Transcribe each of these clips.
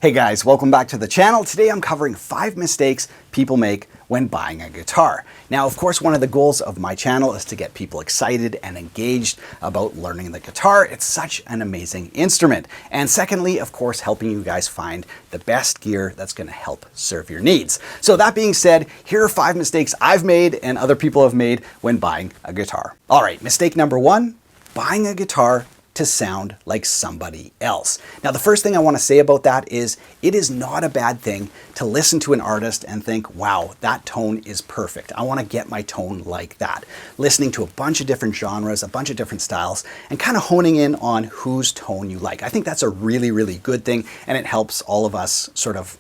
Hey guys, welcome back to the channel. Today I'm covering 5 mistakes people make when buying a guitar. Now, of course, one of the goals of my channel is to get people excited and engaged about learning the guitar. It's such an amazing instrument. And secondly, of course, helping you guys find the best gear that's going to help serve your needs. So that being said, here are 5 mistakes I've made and other people have made when buying a guitar. All right, mistake number 1, buying a guitar to sound like somebody else. Now, the first thing I want to say about that is it is not a bad thing to listen to an artist and think, wow, that tone is perfect. I want to get my tone like that. Listening to a bunch of different genres, a bunch of different styles, and kind of honing in on whose tone you like. I think that's a really, really good thing, and it helps all of us sort of,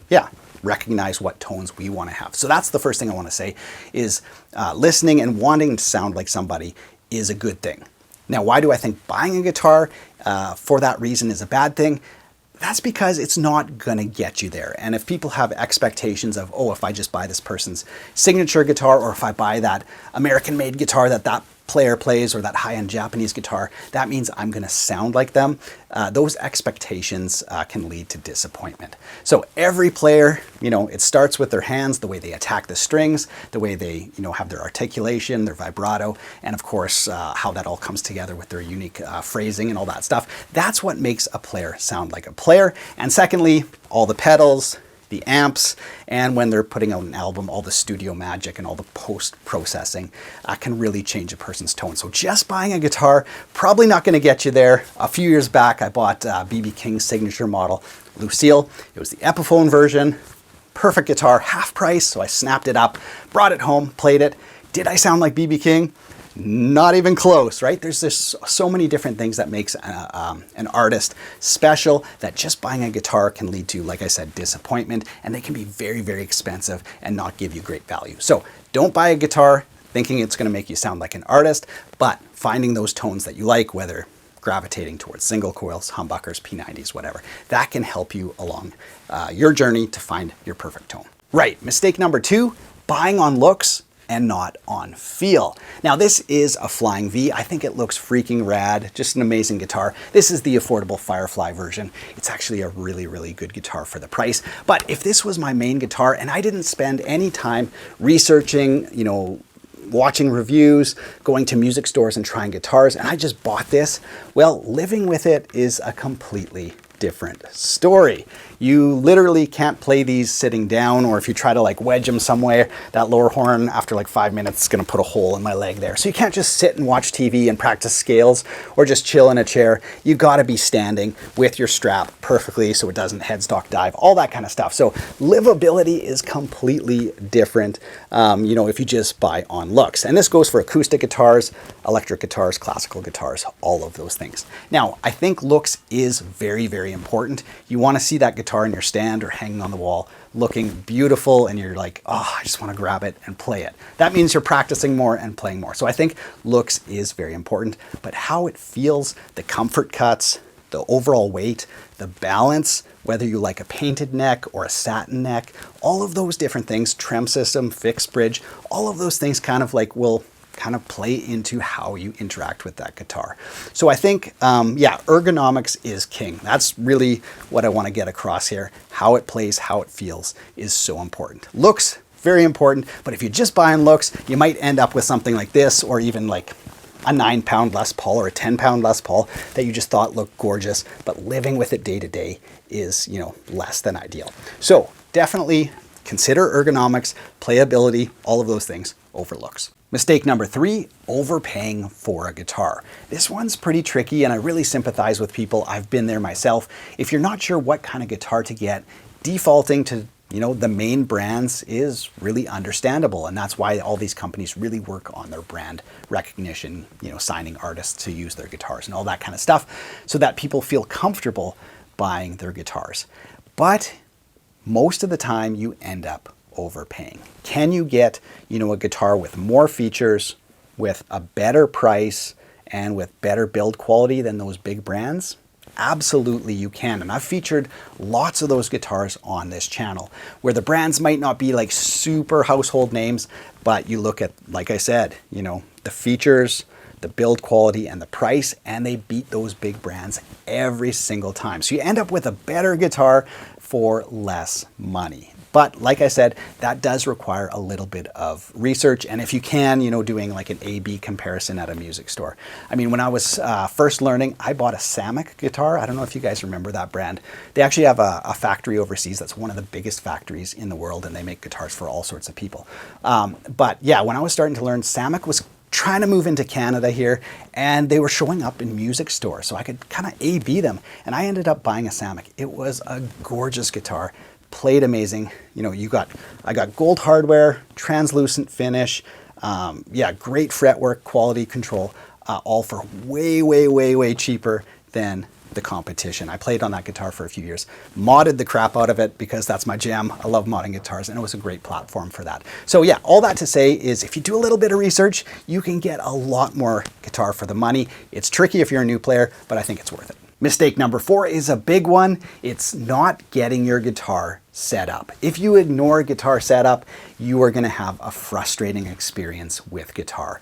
recognize what tones we want to have. So that's the first thing I want to say is listening and wanting to sound like somebody is a good thing. Now, why do I think buying a guitar for that reason is a bad thing? That's because it's not gonna get you there. And if people have expectations of, oh, if I just buy this person's signature guitar, or if I buy that American-made guitar that player plays, or that high-end Japanese guitar, that means I'm gonna sound like them. Those expectations can lead to disappointment. So every player, it starts with their hands, the way they attack the strings, the way they, have their articulation, their vibrato, and of course, how that all comes together with their unique phrasing and all that stuff. That's what makes a player sound like a player. And secondly, all the pedals, the amps, and when they're putting out an album, all the studio magic and all the post-processing can really change a person's tone. So just buying a guitar, probably not gonna get you there. A few years back, I bought B.B. King's signature model, Lucille. It was the Epiphone version, perfect guitar, half price, so I snapped it up, brought it home, played it. Did I sound like B.B. King? Not even close, right? There's just so many different things that makes an artist special that just buying a guitar can lead to, like I said, disappointment, and they can be very, very expensive and not give you great value. So don't buy a guitar thinking it's gonna make you sound like an artist, but finding those tones that you like, whether gravitating towards single coils, humbuckers, P90s, whatever, that can help you along your journey to find your perfect tone. Right, mistake number 2, buying on looks and not on feel. Now, this is a Flying V. I think it looks freaking rad, just an amazing guitar. This is the affordable Firefly version. It's actually a really, really good guitar for the price. But if this was my main guitar and I didn't spend any time researching, watching reviews, going to music stores and trying guitars, and I just bought this, well, living with it is a completely different story. You literally can't play these sitting down, or if you try to wedge them somewhere, that lower horn after 5 minutes is gonna put a hole in my leg there. So you can't just sit and watch TV and practice scales or just chill in a chair. You gotta be standing with your strap perfectly so it doesn't headstock dive, all that kind of stuff. So livability is completely different, if you just buy on looks. And this goes for acoustic guitars, electric guitars, classical guitars, all of those things. Now, I think looks is very, very important. You wanna see that guitar in your stand or hanging on the wall looking beautiful, and you're like, oh, I just want to grab it and play it. That means you're practicing more and playing more. So I think looks is very important, but how it feels, the comfort cuts, the overall weight, the balance, whether you like a painted neck or a satin neck, all of those different things, trem system, fixed bridge, all of those things will play into how you interact with that guitar. So I think, ergonomics is king. That's really what I want to get across here. How it plays, how it feels is so important. Looks, very important, but if you're just buying looks, you might end up with something like this, or even a 9-pound Les Paul or a 10-pound Les Paul that you just thought looked gorgeous, but living with it day to day is, less than ideal. So definitely consider ergonomics, playability, all of those things over looks. Mistake number 3, overpaying for a guitar. This one's pretty tricky, and I really sympathize with people. I've been there myself. If you're not sure what kind of guitar to get, defaulting to the main brands is really understandable, and that's why all these companies really work on their brand recognition, signing artists to use their guitars and all that kind of stuff, so that people feel comfortable buying their guitars. But most of the time, you end up overpaying. Can you get, a guitar with more features, with a better price, and with better build quality than those big brands? Absolutely you can. And I've featured lots of those guitars on this channel where the brands might not be super household names, but you look at, like I said, the features, the build quality, and the price, and they beat those big brands every single time. So you end up with a better guitar for less money. But like I said, that does require a little bit of research. And if you can, doing like an A/B comparison at a music store. I mean, when I was first learning, I bought a Samick guitar. I don't know if you guys remember that brand. They actually have a factory overseas that's one of the biggest factories in the world, and they make guitars for all sorts of people. But yeah, when I was starting to learn, Samick was trying to move into Canada here, and they were showing up in music stores, so I could kind of A/B them. And I ended up buying a Samick. It was a gorgeous guitar. Played amazing. I got gold hardware, translucent finish, yeah, great fretwork, quality control, all for way, way, way, way cheaper than the competition. I played on that guitar for a few years, modded the crap out of it because that's my jam. I love modding guitars, and it was a great platform for that. So yeah, all that to say is if you do a little bit of research, you can get a lot more guitar for the money. It's tricky if you're a new player, but I think it's worth it. Mistake number 4 is a big one. It's not getting your guitar set up. If you ignore guitar setup, you are going to have a frustrating experience with guitar.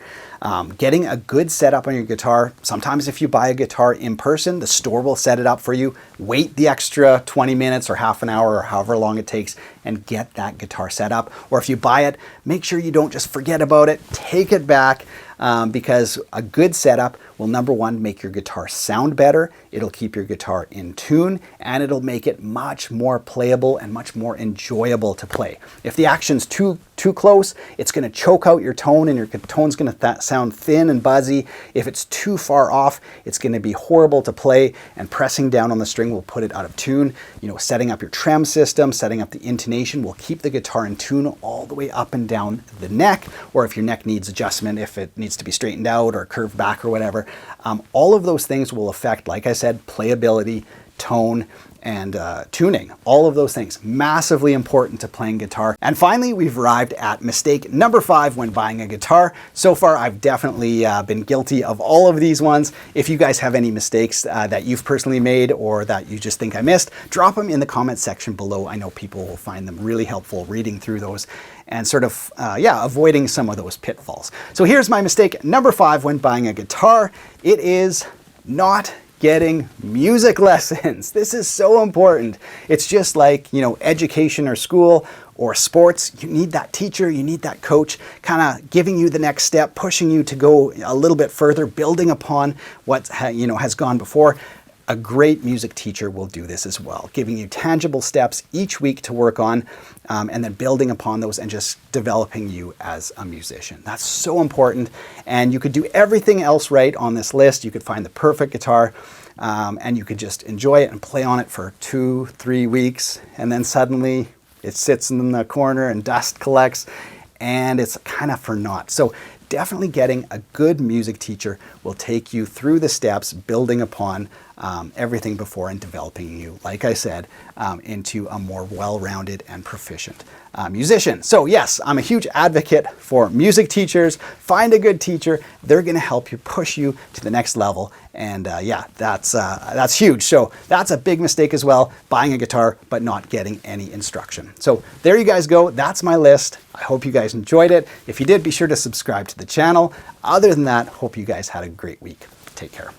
Getting a good setup on your guitar, sometimes if you buy a guitar in person, the store will set it up for you. Wait the extra 20 minutes or half an hour or however long it takes and get that guitar set up. Or if you buy it, make sure you don't just forget about it. Take it back. Because a good setup will, number one, make your guitar sound better, it'll keep your guitar in tune, and it'll make it much more playable and much more enjoyable to play. If the action's too close, it's going to choke out your tone, and your tone's going to sound thin and buzzy. If it's too far off, it's going to be horrible to play, and pressing down on the string will put it out of tune. Setting up your trem system, setting up the intonation will keep the guitar in tune all the way up and down the neck, or if your neck needs adjustment, if it needs to be straightened out or curved back or whatever. All of those things will affect, like I said, playability, tone, and tuning. All of those things, massively important to playing guitar. And finally, we've arrived at mistake number 5 when buying a guitar. So far, I've definitely been guilty of all of these ones. If you guys have any mistakes that you've personally made or that you just think I missed, drop them in the comment section below. I know people will find them really helpful reading through those and sort of, avoiding some of those pitfalls. So here's my mistake number 5 when buying a guitar. It is not getting music lessons. This is so important. It's just like, education or school or sports. You need that teacher, you need that coach kind of giving you the next step, pushing you to go a little bit further, building upon what has gone before. A great music teacher will do this as well, giving you tangible steps each week to work on, and then building upon those and just developing you as a musician. That's so important. And you could do everything else right on this list. You could find the perfect guitar, and you could just enjoy it and play on it for 2-3 weeks. And then suddenly it sits in the corner and dust collects, and it's kind of for naught. So definitely getting a good music teacher will take you through the steps, building upon everything before and developing you, like I said, into a more well-rounded and proficient musician. So yes, I'm a huge advocate for music teachers. Find a good teacher. They're going to help you, push you to the next level. And yeah, that's huge. So that's a big mistake as well, buying a guitar but not getting any instruction. So there you guys go. That's my list. I hope you guys enjoyed it. If you did, be sure to subscribe to the channel. Other than that, hope you guys had a great week. Take care.